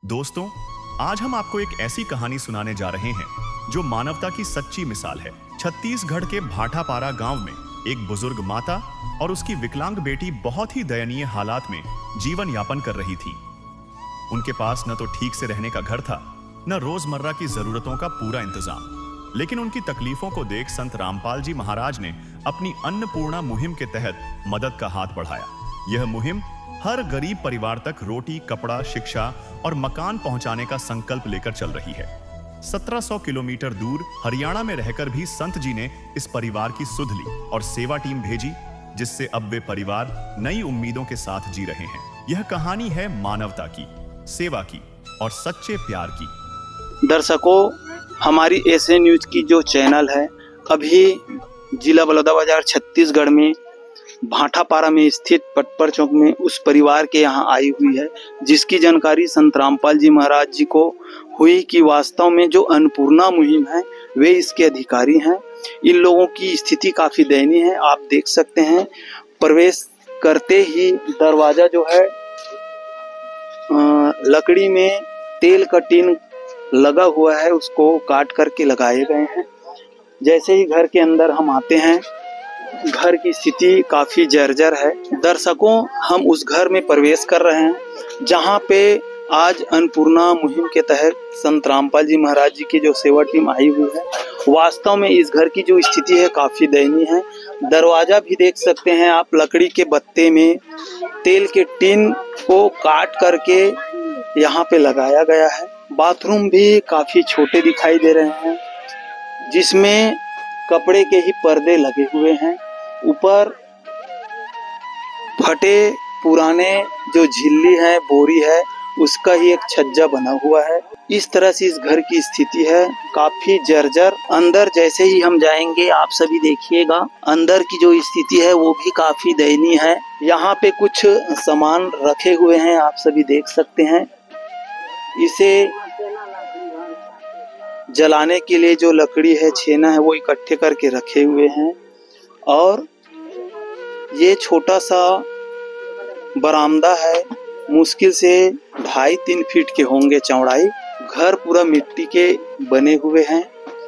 दोस्तों, आज हम आपको एक ऐसी कहानी सुनाने जा रहे हैं जो मानवता की सच्ची मिसाल है। छत्तीसगढ़ के भाटापारा गांव में एक बुजुर्ग माता और उसकी विकलांग बेटी बहुत ही दयनीय हालात में जीवन यापन कर रही थी। उनके पास न तो ठीक से रहने का घर था, न रोजमर्रा की जरूरतों का पूरा इंतजाम। लेकिन उनकी तकलीफों को देख संत रामपाल जी महाराज ने अपनी अन्नपूर्णा मुहिम के तहत मदद का हाथ बढ़ाया। यह मुहिम हर गरीब परिवार तक रोटी, कपड़ा, शिक्षा और मकान पहुंचाने का संकल्प लेकर चल रही है। 1700 किलोमीटर दूर हरियाणा में रहकर भी संत जी ने इस परिवार की सुध ली और सेवा टीम भेजी, जिससे अब वे परिवार नई उम्मीदों के साथ जी रहे हैं। यह कहानी है मानवता की, सेवा की और सच्चे प्यार की। दर्शकों, हमारी एसए न्यूज की जो चैनल है अभी जिला बलौदाबाजार छत्तीसगढ़ में भाटापारा में स्थित पटपर चौक में उस परिवार के यहाँ आई हुई है, जिसकी जानकारी संत रामपाल जी महाराज जी को हुई कि वास्तव में जो अन्नपूर्णा मुहिम है वे इसके अधिकारी हैं। इन लोगों की स्थिति काफी दयनीय है। आप देख सकते हैं, प्रवेश करते ही दरवाजा जो है लकड़ी में तेल का टीन लगा हुआ है, उसको काट करके लगाए गए हैं। जैसे ही घर के अंदर हम आते हैं, घर की स्थिति काफी जर्जर है। दर्शकों, हम उस घर में प्रवेश कर रहे हैं जहां पे आज अन्नपूर्णा मुहिम के तहत संत रामपाल जी महाराज जी की जो सेवा टीम आई हुई है। वास्तव में इस घर की जो स्थिति है काफी दयनीय है। दरवाजा भी देख सकते हैं आप, लकड़ी के बत्ते में तेल के टीन को काट करके यहाँ पे लगाया गया है। बाथरूम भी काफी छोटे दिखाई दे रहे हैं, जिसमें कपड़े के ही पर्दे लगे हुए हैं। ऊपर फटे पुराने जो झिल्ली है, बोरी है, उसका ही एक छज्जा बना हुआ है। इस तरह से इस घर की स्थिति है, काफी जर्जर। अंदर जैसे ही हम जाएंगे, आप सभी देखिएगा, अंदर की जो स्थिति है वो भी काफी दयनीय है। यहाँ पे कुछ सामान रखे हुए हैं, आप सभी देख सकते हैं। इसे जलाने के लिए जो लकड़ी है, छेना है, वो इकट्ठे करके रखे हुए हैं। और ये छोटा सा बरामदा है, मुश्किल से 2.5-3 फीट के होंगे चौड़ाई। घर पूरा मिट्टी के बने हुए हैं।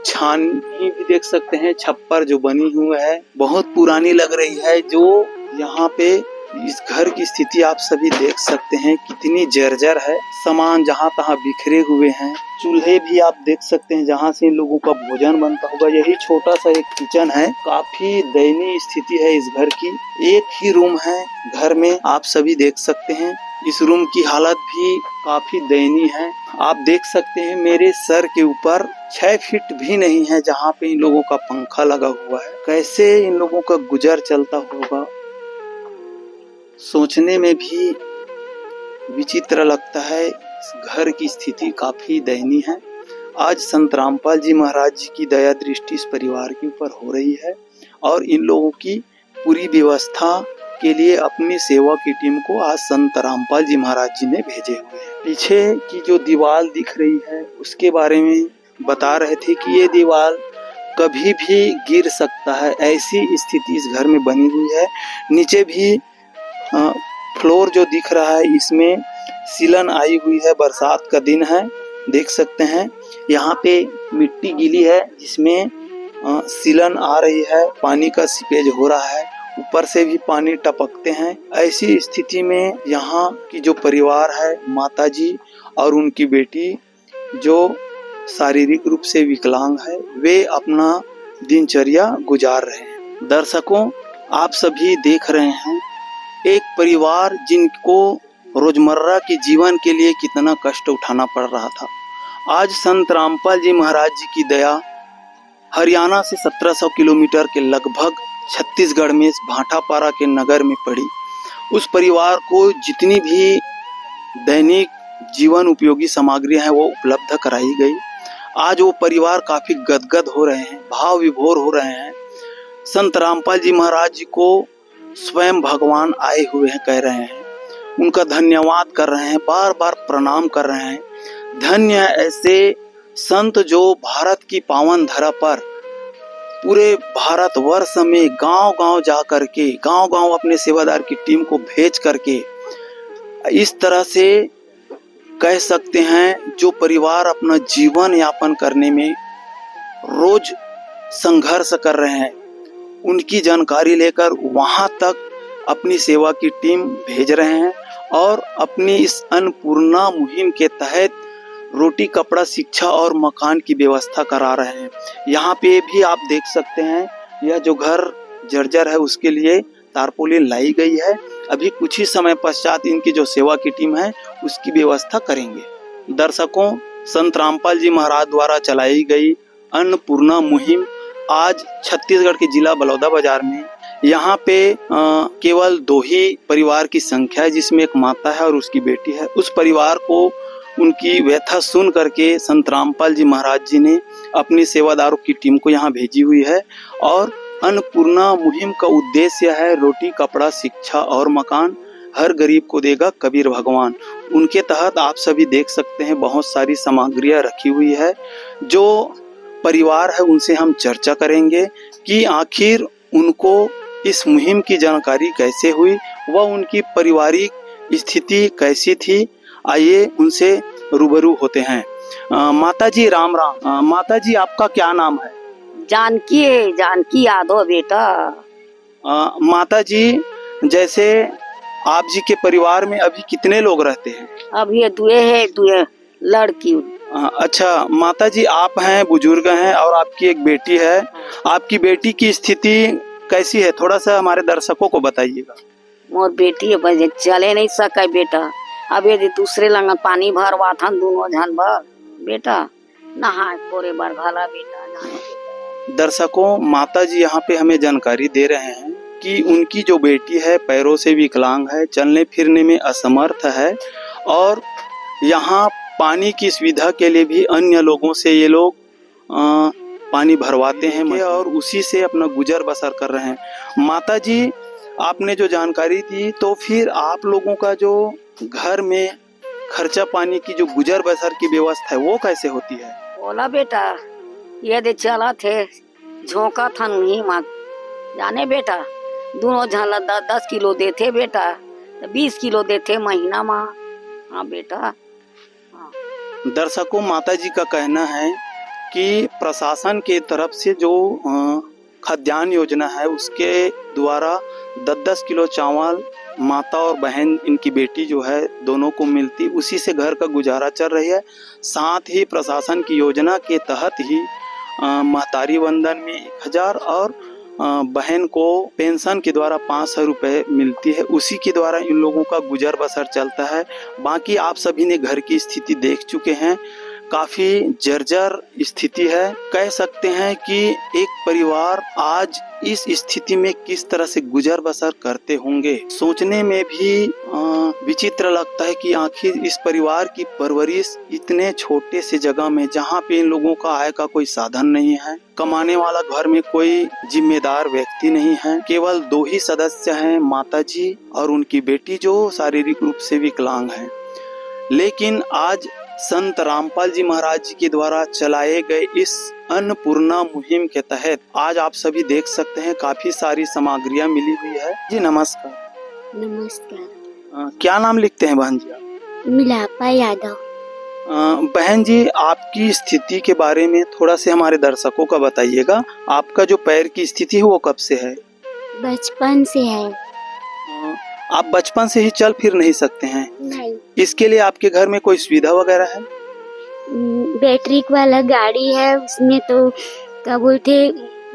छानी भी देख सकते हैं, छप्पर जो बनी हुई है बहुत पुरानी लग रही है। जो यहाँ पे इस घर की स्थिति आप सभी देख सकते हैं कितनी जर्जर है। सामान जहाँ तहाँ बिखरे हुए हैं। चूल्हे भी आप देख सकते हैं जहाँ से इन लोगों का भोजन बनता होगा। यही छोटा सा एक किचन है। काफी दयनीय स्थिति है इस घर की। एक ही रूम है घर में, आप सभी देख सकते हैं। इस रूम की हालत भी काफी दयनीय है। आप देख सकते हैं मेरे सर के ऊपर 6 फीट भी नहीं है जहाँ पे इन लोगों का पंखा लगा हुआ है। कैसे इन लोगों का गुजर चलता होगा, सोचने में भी विचित्र लगता है। इस घर की स्थिति काफी दयनीय है। आज संत रामपाल जी महाराज जी की दया दृष्टि इस परिवार के ऊपर हो रही है और इन लोगों की पूरी व्यवस्था के लिए अपनी सेवा की टीम को आज संत रामपाल जी महाराज जी ने भेजे हुए हैं। पीछे की जो दीवार दिख रही है उसके बारे में बता रहे थे कि ये दीवार कभी भी गिर सकता है, ऐसी स्थिति इस घर में बनी हुई है। नीचे भी फ्लोर जो दिख रहा है, इसमें सीलन आई हुई है। बरसात का दिन है, देख सकते हैं। यहाँ पे मिट्टी गीली है, जिसमें सीलन आ रही है, पानी का सीपेज हो रहा है, ऊपर से भी पानी टपकते हैं। ऐसी स्थिति में यहाँ की जो परिवार है, माताजी और उनकी बेटी जो शारीरिक रूप से विकलांग है, वे अपना दिनचर्या गुजार रहे हैं। दर्शकों, आप सभी देख रहे हैं एक परिवार जिनको रोजमर्रा के जीवन के लिए कितना कष्ट उठाना पड़ रहा था। आज संत रामपाल जी महाराज जी की दया हरियाणा से 1700 किलोमीटर के लगभग छत्तीसगढ़ में इस भाटापारा के नगर में पड़ी। उस परिवार को जितनी भी दैनिक जीवन उपयोगी सामग्री है वो उपलब्ध कराई गई। आज वो परिवार काफी गदगद हो रहे हैं, भाव विभोर हो रहे हैं। संत रामपाल जी महाराज जी को स्वयं भगवान आए हुए हैं कह रहे हैं, उनका धन्यवाद कर रहे हैं, बार बार प्रणाम कर रहे हैं। धन्य ऐसे संत जो भारत की पावन धरा पर पूरे भारतवर्ष में गांव-गांव जा करके, गांव-गांव अपने सेवादार की टीम को भेज करके इस तरह से कह सकते हैं जो परिवार अपना जीवन यापन करने में रोज संघर्ष कर रहे हैं, उनकी जानकारी लेकर वहां तक अपनी सेवा की टीम भेज रहे हैं और अपनी इस अन्नपूर्णा मुहिम के तहत रोटी, कपड़ा, शिक्षा और मकान की व्यवस्था करा रहे हैं। यहाँ पे भी आप देख सकते हैं, यह जो घर जर्जर है उसके लिए तारपोलिन लाई गई है। अभी कुछ ही समय पश्चात इनकी जो सेवा की टीम है उसकी व्यवस्था करेंगे। दर्शकों, संत रामपाल जी महाराज द्वारा चलाई गई अन्नपूर्णा मुहिम आज छत्तीसगढ़ के जिला बलौदाबाजार में यहाँ पे केवल 2 ही परिवार की संख्या है, जिसमें एक माता है और उसकी बेटी है। उस परिवार को उनकी व्यथा सुन करके संत रामपाल जी महाराज जी ने अपनी सेवादारों की टीम को यहाँ भेजी हुई है और अन्नपूर्णा मुहिम का उद्देश्य है रोटी, कपड़ा, शिक्षा और मकान हर गरीब को देगा कबीर भगवान। उनके तहत आप सभी देख सकते हैं बहुत सारी सामग्रियां रखी हुई है। जो परिवार है उनसे हम चर्चा करेंगे कि आखिर उनको इस मुहिम की जानकारी कैसे हुई, वह उनकी पारिवारिक स्थिति कैसी थी। आइए उनसे रूबरू होते हैं। माता जी राम राम। माता जी आपका क्या नाम है? जानकी है, जानकी यादव बेटा। माता जी, जैसे आप जी के परिवार में अभी कितने लोग रहते हैं? अभी 2 है, 2 लड़की। अच्छा माता जी, आप हैं, बुजुर्ग हैं और आपकी एक बेटी है। आपकी बेटी की स्थिति कैसी है, थोड़ा सा हमारे दर्शकों को बताइएगा। मोर बेटी है, चले नहीं सके बेटा। अब यदि दूसरे लंग पानी भरवा था दोनों झन भर बेटा, नहाए कोरे बर भला बेटा। दर्शकों, माता जी यहाँ पे हमें जानकारी दे रहे हैं कि उनकी जो बेटी है पैरों से विकलांग है, चलने फिरने में असमर्थ है और यहाँ पानी की सुविधा के लिए भी अन्य लोगों से ये लोग पानी भरवाते हैं और उसी से अपना गुजर बसर कर रहे हैं। माता जी, आपने जो जानकारी दी, तो फिर आप लोगों का जो घर में खर्चा पानी की जो गुजर बसर की व्यवस्था है वो कैसे होती है? बोला बेटा, यदि चला थे झोंका था नहीं माँ जाने बेटा, दोनों झन 10 किलो देते बेटा, 20 किलो देते महीना माँ। हाँ बेटा। हाँ। दर्शकों, माता जी का कहना है कि प्रशासन के तरफ से जो खाद्यान्न योजना है उसके द्वारा 10-10 किलो चावल माता और बहन, इनकी बेटी जो है, दोनों को मिलती, उसी से घर का गुजारा चल रही है। साथ ही प्रशासन की योजना के तहत ही महतारी वंदन में 1000 और बहन को पेंशन के द्वारा 500 रुपए मिलती है, उसी के द्वारा इन लोगों का गुजर बसर चलता है। बाकी आप सभी ने घर की स्थिति देख चुके हैं, काफी जर्जर स्थिति है। कह सकते हैं कि एक परिवार आज इस स्थिति में किस तरह से गुजर बसर करते होंगे, सोचने में भी विचित्र लगता है कि आखिर इस परिवार की परवरिश इतने छोटे से जगह में, जहाँ पे इन लोगों का आय का कोई साधन नहीं है, कमाने वाला घर में कोई जिम्मेदार व्यक्ति नहीं है, केवल 2 ही सदस्य हैं, माता जी और उनकी बेटी जो शारीरिक रूप से विकलांग है। लेकिन आज संत रामपाल जी महाराज जी के द्वारा चलाए गए इस अन्नपूर्णा मुहिम के तहत आज आप सभी देख सकते हैं काफी सारी सामग्रियां मिली हुई है। जी नमस्कार। नमस्कार। क्या नाम लिखते हैं बहन जी आप? मिलापा यादव। बहन जी, आपकी स्थिति के बारे में थोड़ा से हमारे दर्शकों का बताइएगा। आपका जो पैर की स्थिति है वो कब से है? बचपन से है। आप बचपन से ही चल फिर नहीं सकते हैं? नहीं। इसके लिए आपके घर में कोई सुविधा वगैरह है? बैटरी वाला गाड़ी है, उसमें तो क्या बोलते,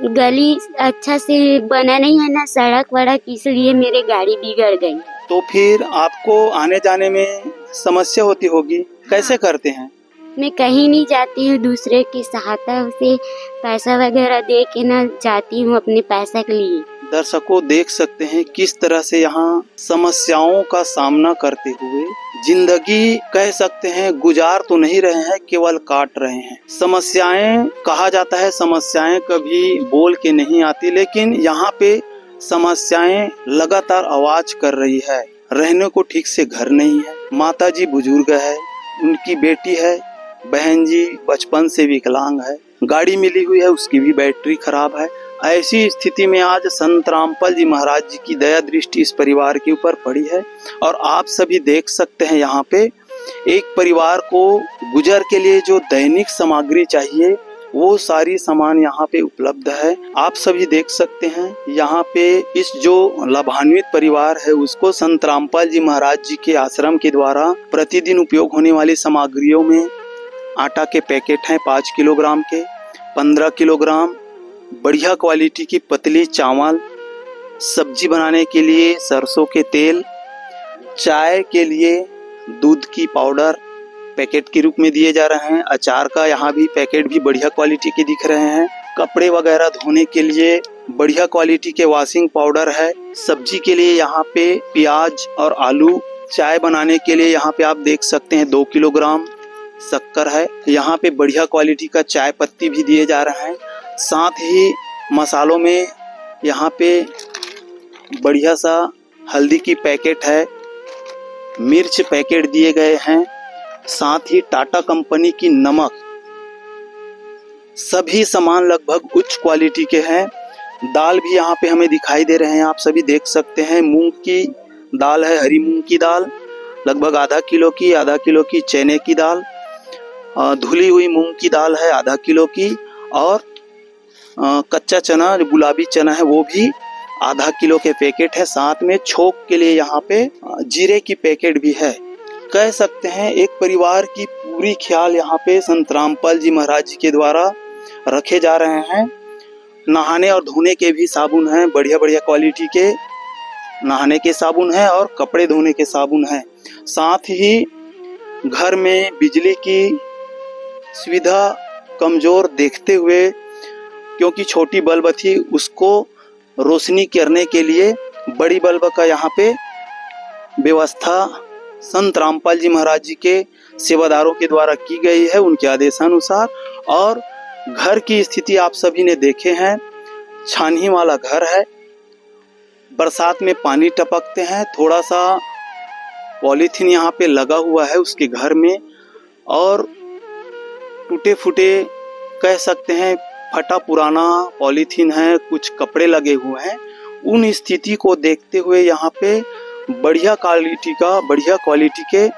गली अच्छा से बना नहीं है ना, सड़क वड़क, इसलिए मेरे गाड़ी बिगड़ गई। तो फिर आपको आने जाने में समस्या होती होगी, कैसे करते हैं? मैं कहीं नहीं जाती हूँ, दूसरे की सहायता से पैसा वगैरह दे के ना जाती हूँ अपने पैसा के लिए। दर्शकों, देख सकते हैं किस तरह से यहाँ समस्याओं का सामना करते हुए जिंदगी, कह सकते हैं, गुजार तो नहीं रहे हैं, केवल काट रहे हैं। समस्याएं, कहा जाता है समस्याएं कभी बोल के नहीं आती, लेकिन यहाँ पे समस्याएं लगातार आवाज कर रही है। रहने को ठीक से घर नहीं है, माता जी बुजुर्ग है, उनकी बेटी है, बहन जी बचपन से विकलांग है, गाड़ी मिली हुई है उसकी भी बैटरी खराब है। ऐसी स्थिति में आज संत रामपाल जी महाराज जी की दया दृष्टि इस परिवार के ऊपर पड़ी है और आप सभी देख सकते हैं यहाँ पे एक परिवार को गुजर के लिए जो दैनिक सामग्री चाहिए वो सारी सामान यहाँ पे उपलब्ध है। आप सभी देख सकते हैं यहाँ पे इस जो लाभान्वित परिवार है उसको संत रामपाल जी महाराज जी के आश्रम के द्वारा प्रतिदिन उपयोग होने वाली सामग्रियों में आटा के पैकेट हैं 5 किलोग्राम के, 15 किलोग्राम बढ़िया क्वालिटी की पतली चावल, सब्जी बनाने के लिए सरसों के तेल, चाय के लिए दूध की पाउडर पैकेट के रूप में दिए जा रहे हैं। अचार का यहाँ भी पैकेट भी बढ़िया क्वालिटी के दिख रहे हैं। कपड़े वगैरह धोने के लिए बढ़िया क्वालिटी के वॉशिंग पाउडर है। सब्जी के लिए यहाँ पे प्याज और आलू, चाय बनाने के लिए यहाँ पे आप देख सकते हैं 2 किलोग्राम शक्कर है। यहाँ पे बढ़िया क्वालिटी का चाय पत्ती भी दिए जा रहे हैं। साथ ही मसालों में यहाँ पे बढ़िया सा हल्दी की पैकेट है, मिर्च पैकेट दिए गए हैं, साथ ही टाटा कंपनी की नमक। सभी सामान लगभग उच्च क्वालिटी के हैं। दाल भी यहाँ पे हमें दिखाई दे रहे हैं, आप सभी देख सकते हैं। मूंग की दाल है, हरी मूंग की दाल लगभग आधा किलो की चने की दाल, धुली हुई मूंग की दाल है आधा किलो की, और कच्चा चना जो गुलाबी चना है वो भी आधा किलो के पैकेट है। साथ में छोंक के लिए यहाँ पे जीरे की पैकेट भी है। कह सकते हैं एक परिवार की पूरी ख्याल यहाँ पे संत रामपाल जी महाराज जी के द्वारा रखे जा रहे हैं। नहाने और धोने के भी साबुन हैं, बढ़िया बढ़िया क्वालिटी के नहाने के साबुन हैं और कपड़े धोने के साबुन हैं। साथ ही घर में बिजली की सुविधा कमजोर देखते हुए, क्योंकि छोटी बल्ब थी, उसको रोशनी करने के लिए बड़ी बल्ब का यहाँ पे व्यवस्था संत रामपाल जी महाराज जी के सेवादारों के द्वारा की गई है उनके आदेशानुसार। और घर की स्थिति आप सभी ने देखे हैं, छानही वाला घर है, बरसात में पानी टपकते हैं, थोड़ा सा पॉलीथीन यहाँ पे लगा हुआ है उसके घर में, और टूटे फूटे कह सकते हैं फटा पुराना पॉलीथीन है, कुछ कपड़े लगे हुए हैं। उन स्थिति को देखते हुए यहाँ पे बढ़िया क्वालिटी के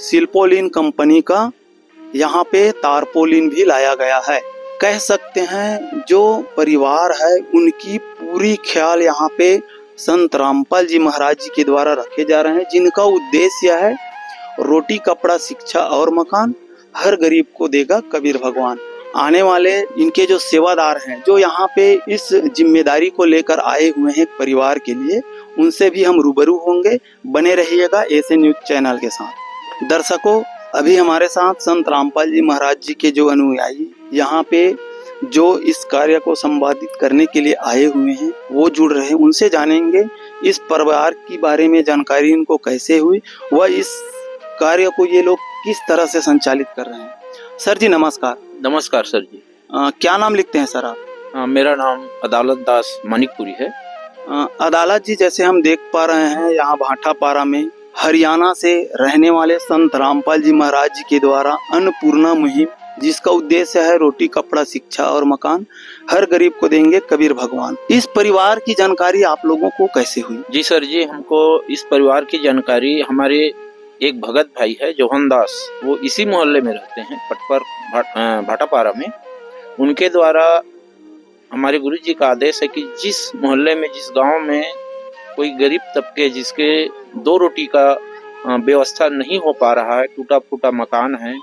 सिल्पोलिन कंपनी का यहाँ पे तारपोलिन भी लाया गया है। कह सकते हैं जो परिवार है उनकी पूरी ख्याल यहाँ पे संत रामपाल जी महाराज जी के द्वारा रखे जा रहे हैं, जिनका उद्देश्य है रोटी कपड़ा शिक्षा और मकान, हर गरीब को देगा कबीर भगवान। आने वाले इनके जो सेवादार हैं, जो यहाँ पे इस जिम्मेदारी को लेकर आए हुए हैं परिवार के लिए, उनसे भी हम रूबरू होंगे। बने रहिएगा एसे न्यूज चैनल के साथ। दर्शकों, अभी हमारे साथ संत रामपाल जी महाराज जी के जो अनुयायी यहाँ पे जो इस कार्य को संपादित करने के लिए आए हुए हैं वो जुड़ रहे हैं। उनसे जानेंगे इस परिवार की बारे में, जानकारी इनको कैसे हुई, वह इस कार्य को ये लोग किस तरह से संचालित कर रहे हैं। सर जी नमस्कार। नमस्कार सर जी। क्या नाम लिखते हैं सर आप? मेरा नाम अदालत दास मानिकपुरी है। अदालत जी, जैसे हम देख पा रहे हैं यहाँ भाटापारा में हरियाणा से रहने वाले संत रामपाल जी महाराज जी के द्वारा अन्नपूर्णा मुहिम, जिसका उद्देश्य है रोटी कपड़ा शिक्षा और मकान, हर गरीब को देंगे कबीर भगवान। इस परिवार की जानकारी आप लोगों को कैसे हुई? जी सर जी, हमको इस परिवार की जानकारी हमारे एक भगत भाई है जोहन दास, वो इसी मोहल्ले में रहते हैं पटपर भाटापारा में। उनके द्वारा हमारे गुरु जी का आदेश है कि जिस मोहल्ले में, जिस गांव में कोई गरीब तबके जिसके 2 रोटी का व्यवस्था नहीं हो पा रहा है, टूटा फूटा मकान है,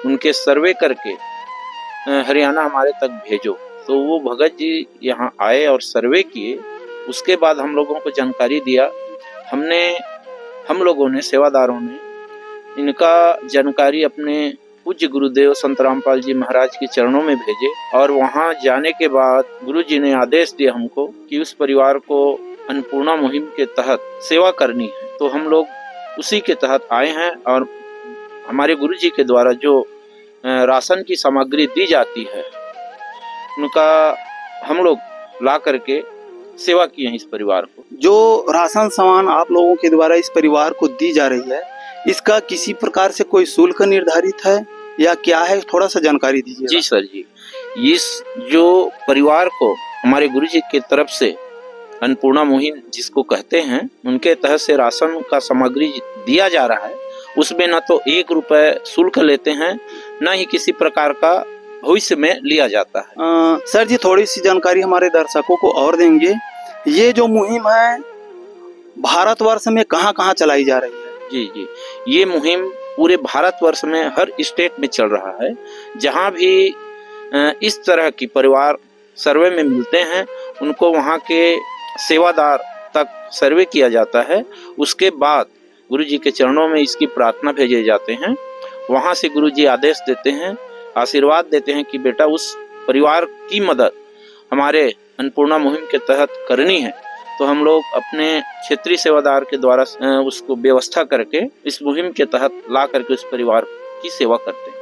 उनके सर्वे करके हरियाणा हमारे तक भेजो। तो वो भगत जी यहाँ आए और सर्वे किए। उसके बाद हम लोगों को जानकारी दिया। हम लोगों ने, सेवादारों ने इनका जानकारी अपने पूज्य गुरुदेव संत रामपाल जी महाराज के चरणों में भेजे। और वहां जाने के बाद गुरु जी ने आदेश दिया हमको कि उस परिवार को अन्नपूर्णा मुहिम के तहत सेवा करनी है। तो हम लोग उसी के तहत आए हैं और हमारे गुरु जी के द्वारा जो राशन की सामग्री दी जाती है उनका हम लोग ला करके सेवा की है इस परिवार को। जो राशन सामान आप लोगों के द्वारा इस परिवार को दी जा रही है, इसका किसी प्रकार से कोई शुल्क निर्धारित है या क्या है, थोड़ा सा जानकारी दीजिए। जी सर जी, इस जो परिवार को हमारे गुरु जी की तरफ से अन्नपूर्णा मुहिम जिसको कहते हैं, उनके तहत से राशन का सामग्री दिया जा रहा है, उसमें न तो 1 रुपए शुल्क लेते हैं, न ही किसी प्रकार का भविष्य में लिया जाता है। सर जी, थोड़ी सी जानकारी हमारे दर्शकों को और देंगे। ये जो मुहिम है भारतवर्ष में कहाँ कहाँ चलाई जा रही है? जी जी, ये मुहिम पूरे भारतवर्ष में हर स्टेट में चल रहा है। जहाँ भी इस तरह की परिवार सर्वे में मिलते हैं, उनको वहाँ के सेवादार तक सर्वे किया जाता है। उसके बाद गुरु जी के चरणों में इसकी प्रार्थना भेजे जाते हैं। वहाँ से गुरु जी आदेश देते हैं, आशीर्वाद देते हैं कि बेटा उस परिवार की मदद हमारे अन्नपूर्णा मुहिम के तहत करनी है। तो हम लोग अपने क्षेत्रीय सेवादार के द्वारा उसको व्यवस्था करके इस मुहिम के तहत ला करके उस परिवार की सेवा करते हैं।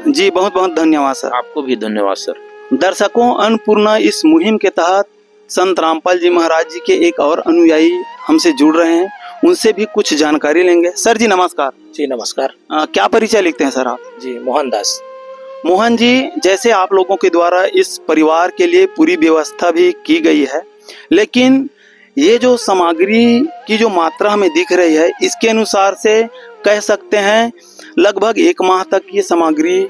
जी, बहुत बहुत धन्यवाद सर। आपको भी धन्यवाद सर। दर्शकों, अन्नपूर्णा इस मुहिम के तहत संत रामपाल जी महाराज जी के एक और अनुयायी हमसे जुड़ रहे हैं, उनसे भी कुछ जानकारी लेंगे। सर जी नमस्कार। जी नमस्कार। क्या परिचय लिखते हैं सर आप? जी मोहनदास। मोहन जी, जैसे आप लोगों के द्वारा इस परिवार के लिए पूरी व्यवस्था भी की गई है, लेकिन ये जो सामग्री की जो मात्रा हमें दिख रही है, इसके अनुसार से कह सकते हैं लगभग 1 माह तक ये सामग्री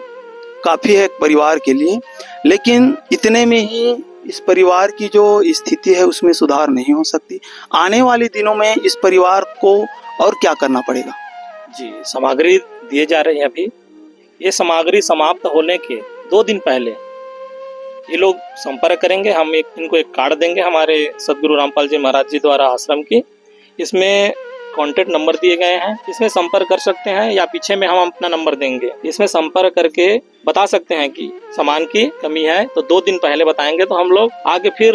काफी है एक परिवार के लिए। लेकिन इतने में ही इस परिवार की जो स्थिति है उसमें सुधार नहीं हो सकती। आने वाले दिनों में इस परिवार को और क्या करना पड़ेगा? जी, सामग्री दिए जा रही है। अभी ये सामग्री समाप्त होने के 2 दिन पहले ये लोग संपर्क करेंगे। हम इनको एक कार्ड देंगे हमारे सदगुरु रामपाल जी महाराज जी द्वारा आश्रम की। इसमें कॉन्टेक्ट नंबर दिए गए हैं, इसमें संपर्क कर सकते हैं, या पीछे में हम अपना नंबर देंगे, इसमें संपर्क करके बता सकते हैं कि सामान की कमी है। तो 2 दिन पहले बताएंगे तो हम लोग आगे फिर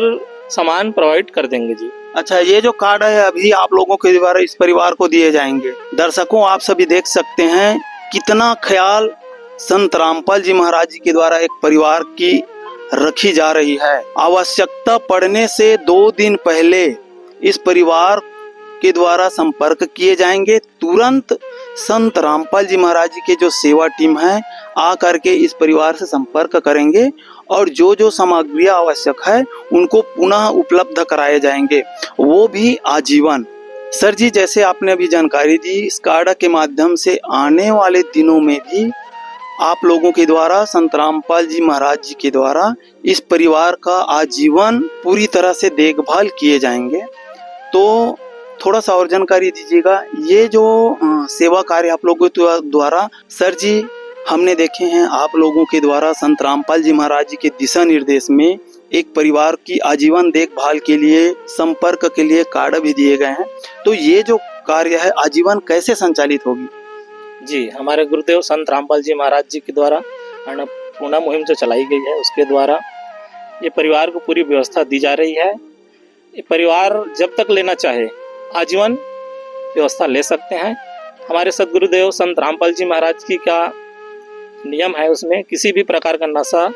सामान प्रोवाइड कर देंगे। जी अच्छा, ये जो कार्ड है अभी आप लोगों के द्वारा इस परिवार को दिए जाएंगे। दर्शकों, आप सभी देख सकते हैं कितना ख्याल संत रामपाल जी महाराज जी के द्वारा एक परिवार की रखी जा रही है। आवश्यकता पड़ने से 2 दिन पहले इस परिवार के द्वारा संपर्क किए जाएंगे। तुरंत संत रामपाल जी महाराज जी के जो सेवा टीम है आ करके इस परिवार से संपर्क करेंगे और जो जो सामग्री आवश्यक है उनको पुनः उपलब्ध कराए जाएंगे, वो भी आजीवन। सर जी, जैसे आपने अभी जानकारी दी, इस कार्ड के माध्यम से आने वाले दिनों में भी आप लोगों के द्वारा संत रामपाल जी महाराज जी के द्वारा इस परिवार का आजीवन पूरी तरह से देखभाल किए जाएंगे। तो थोड़ा सा और जानकारी दीजिएगा। ये जो सेवा कार्य आप लोगों के द्वारा, सर जी हमने देखे हैं आप लोगों के द्वारा संत रामपाल जी महाराज जी के दिशा निर्देश में एक परिवार की आजीवन देखभाल के लिए, संपर्क के लिए कार्ड भी दिए गए हैं। तो ये जो कार्य है आजीवन कैसे संचालित होगी? जी, हमारे गुरुदेव संत रामपाल जी महाराज जी के द्वारा अन्नपूर्णा मुहिम जो चलाई गई है उसके द्वारा ये परिवार को पूरी व्यवस्था दी जा रही है। ये परिवार जब तक लेना चाहे आजीवन व्यवस्था ले सकते हैं। हमारे सदगुरुदेव संत रामपाल जी महाराज की का नियम है, उसमें किसी भी प्रकार का नशा,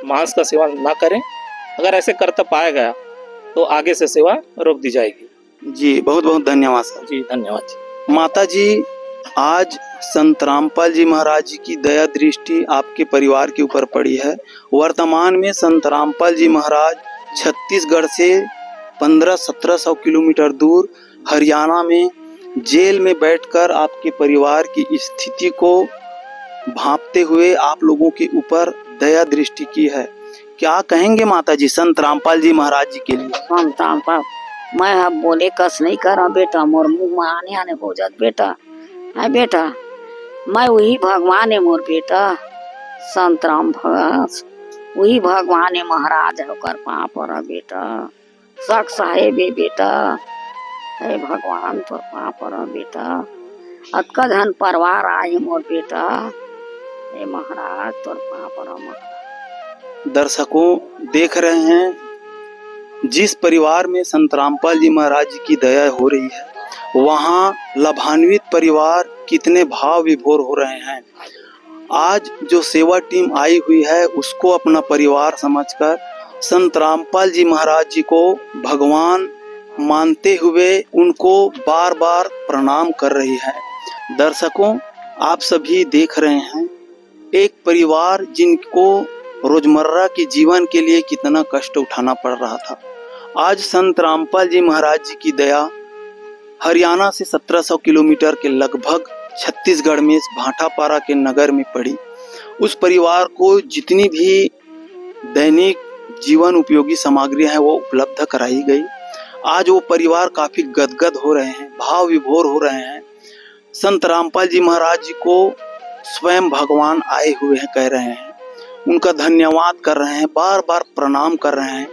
मांस का सेवन ना करें। अगर ऐसे करता पाया गया तो आगे से सेवा रोक दी जाएगी। जी, बहुत बहुत धन्यवाद सर। जी धन्यवाद जी। माता जी, आज संत रामपाल जी महाराज जी की दया दृष्टि आपके परिवार के ऊपर पड़ी है। वर्तमान में संत रामपाल जी महाराज छत्तीसगढ़ से 1500-1700 किलोमीटर दूर हरियाणा में जेल में बैठकर आपके परिवार की स्थिति को भांपते हुए आप लोगों के ऊपर दया दृष्टि की है। क्या कहेंगे माता जी संत रामपाल जी महाराज जी के लिए? संत रामपाल, मैं अब बोले कस नहीं करा बेटा, मोर मुँह में आने आने हो जात बेटा है बेटा। मैं वही भगवान है मोर बेटा, संत राम भगत वही भगवान है महाराज है, ओकर पाँव पर बेटा सख साहेब बेटा, हे भगवान तोर पाँव पर बेटा। अतका धन परिवार आए मोर बेटा, हे महाराज तोर पाँव पर महाराज। दर्शकों देख रहे हैं जिस परिवार में संत रामपाल जी महाराज जी की दया हो रही है, वहाँ लाभान्वित परिवार कितने भाव विभोर हो रहे हैं। आज जो सेवा टीम आई हुई है उसको अपना परिवार समझकर संत रामपाल जी महाराज जी को भगवान मानते हुए उनको बार बार प्रणाम कर रही है। दर्शकों, आप सभी देख रहे हैं एक परिवार जिनको रोजमर्रा के जीवन के लिए कितना कष्ट उठाना पड़ रहा था। आज संत रामपाल जी महाराज जी की दया हरियाणा से 1700 किलोमीटर के लगभग छत्तीसगढ़ में भाटापारा के नगर में पड़ी। उस परिवार को जितनी भी दैनिक जीवन उपयोगी सामग्रियां हैं वो उपलब्ध कराई गई। आज वो परिवार काफी गदगद हो रहे हैं, भाव विभोर हो रहे हैं। संत रामपाल जी महाराज जी को स्वयं भगवान आए हुए हैं कह रहे हैं, उनका धन्यवाद कर रहे हैं, बार बार प्रणाम कर रहे हैं।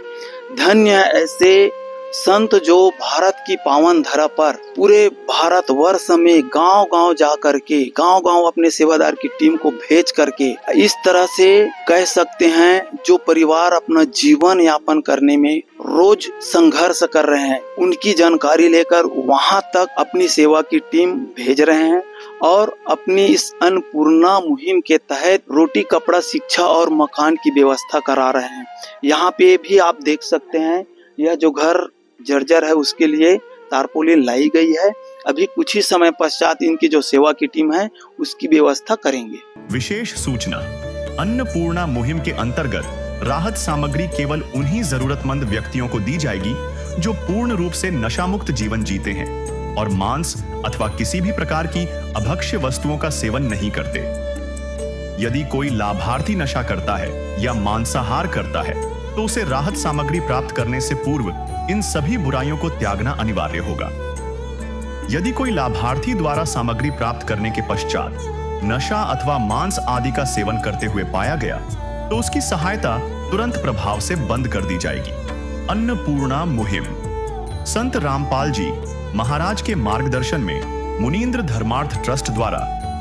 धन्य ऐसे संत जो भारत की पावन धरा पर पूरे भारतवर्ष में गांव गांव जा करके, गांव गांव अपने सेवादार की टीम को भेज करके, इस तरह से कह सकते हैं जो परिवार अपना जीवन यापन करने में रोज संघर्ष कर रहे हैं, उनकी जानकारी लेकर वहां तक अपनी सेवा की टीम भेज रहे हैं और अपनी इस अन्नपूर्णा मुहिम के तहत रोटी, कपड़ा, शिक्षा और मकान की व्यवस्था करा रहे हैं। यहाँ पे भी आप देख सकते हैं, यह जो घर जर्जर है उसके लिए तारपोलिन लाई गई है। अभी कुछ ही समय पश्चात इनकी जो सेवा की टीम है उसकी व्यवस्था करेंगे। विशेष सूचना, अन्नपूर्णा मुहिम के अंतर्गत राहत सामग्री केवल उन्हीं जरूरतमंद व्यक्तियों को दी जाएगी जो पूर्ण रूप से नशा मुक्त जीवन जीते हैं और मांस अथवा किसी भी प्रकार की अभक्ष्य वस्तुओं का सेवन नहीं करते। यदि कोई लाभार्थी नशा करता है या मांसाहार करता है तो उसे राहत सामग्री प्राप्त करने से पूर्व इन सभी बुराइयों को त्यागना अनिवार्य होगा। यदि कोई लाभार्थी द्वारा सामग्री प्राप्त करने के पश्चात नशा अथवा मांस आदि का सेवन करते हुए पाया गया तो उसकी सहायता तुरंत प्रभाव से बंद कर दी जाएगी। अन्नपूर्णा मुहिम संत रामपाल जी महाराज के मार्गदर्शन में मुनींद्र धर्मार्थ ट्रस्ट द्वारा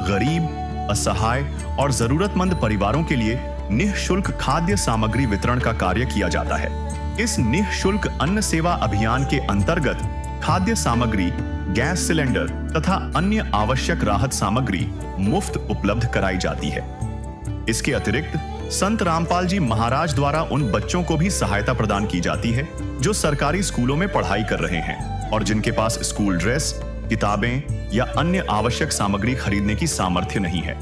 गरीब, असहाय और जरूरतमंद परिवारों के लिए निःशुल्क खाद्य सामग्री वितरण का कार्य किया जाता है। इस निःशुल्क अन्न सेवा अभियान के अंतर्गत खाद्य सामग्री, गैस सिलेंडर तथा अन्य आवश्यक राहत सामग्री मुफ्त उपलब्ध कराई जाती है। इसके अतिरिक्त संत रामपाल जी महाराज द्वारा उन बच्चों को भी सहायता प्रदान की जाती है जो सरकारी स्कूलों में पढ़ाई कर रहे हैं और जिनके पास स्कूल ड्रेस, किताबें या अन्य आवश्यक सामग्री खरीदने की सामर्थ्य नहीं है।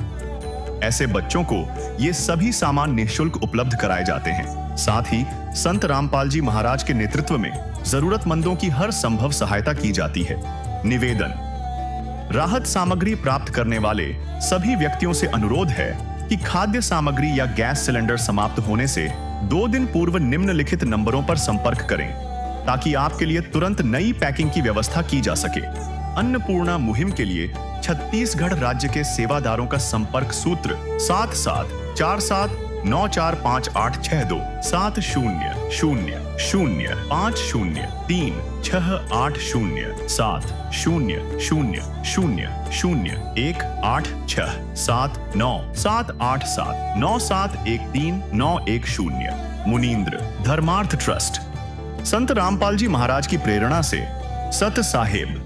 ऐसे बच्चों को ये सभी सामान निःशुल्क उपलब्ध कराए जाते हैं। साथ ही संत रामपाल जी महाराज के नेतृत्व में जरूरतमंदों की हर संभव सहायता की जाती है। निवेदन, राहत सामग्री प्राप्त करने वाले सभी व्यक्तियों से अनुरोध है कि खाद्य सामग्री या गैस सिलेंडर समाप्त होने से 2 दिन पूर्व निम्नलिखित नंबरों पर संपर्क करें ताकि आपके लिए तुरंत नई पैकिंग की व्यवस्था की जा सके। अन्नपूर्णा मुहिम के लिए छत्तीसगढ़ राज्य के सेवादारों का संपर्क सूत्र 7747945862 700080008709786797878713 मुनींद्र धर्मार्थ ट्रस्ट। संत रामपाल जी महाराज की प्रेरणा से सत साहेब